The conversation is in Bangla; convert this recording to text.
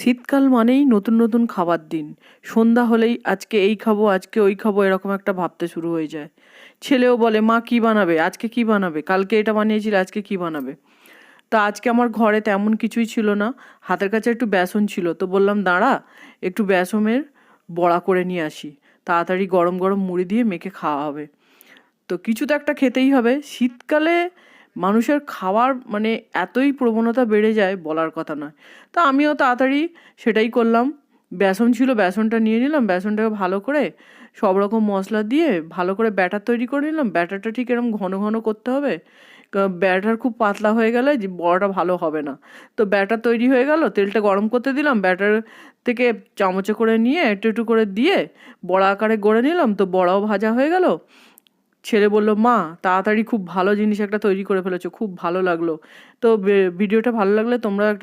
শীতকাল মানেই নতুন নতুন খাবার দিন। সন্ধ্যা হলেই আজকে এই খাবো, আজকে ওই খাবো, এরকম একটা ভাবতে শুরু হয়ে যায়। ছেলেও বলে, মা কি বানাবে, আজকে কি বানাবে, কালকে এটা বানিয়েছিলে, আজকে কি বানাবে। তা আজকে আমার ঘরে তেমন কিছুই ছিল না, হাতের কাছে একটু বেসন ছিল, তো বললাম দাঁড়া একটু বেসনের বড়া করে নিয়ে আসি, তাড়াতাড়ি গরম গরম মুড়ি দিয়ে মেখে খাওয়া হবে। তো কিছু তো একটা খেতেই হবে। শীতকালে মানুষের খাওয়ার মানে এতই প্রবণতা বেড়ে যায় বলার কথা নয়। তো আমিও তাড়াতাড়ি সেটাই করলাম। বেসন ছিল, বেসনটা নিয়ে নিলাম, বেসনটাকে ভালো করে সব রকম মশলা দিয়ে ভালো করে ব্যাটার তৈরি করে নিলাম। ব্যাটারটা ঠিক এরকম ঘন ঘন করতে হবে, ব্যাটার খুব পাতলা হয়ে গেলে যে বড়াটা ভালো হবে না। তো ব্যাটার তৈরি হয়ে গেল, তেলটা গরম করতে দিলাম, ব্যাটার থেকে চামচে করে নিয়ে একটু একটু করে দিয়ে বড়া আকারে গড়ে নিলাম। তো বড়াও ভাজা হয়ে গেল। ছেলে বলল, মা তাড়াতাড়ি খুব ভালো জিনিস একটা তৈরি করে ফেলেছো, খুব ভালো লাগলো। তো ভিডিওটা ভালো লাগলে তোমরা একটা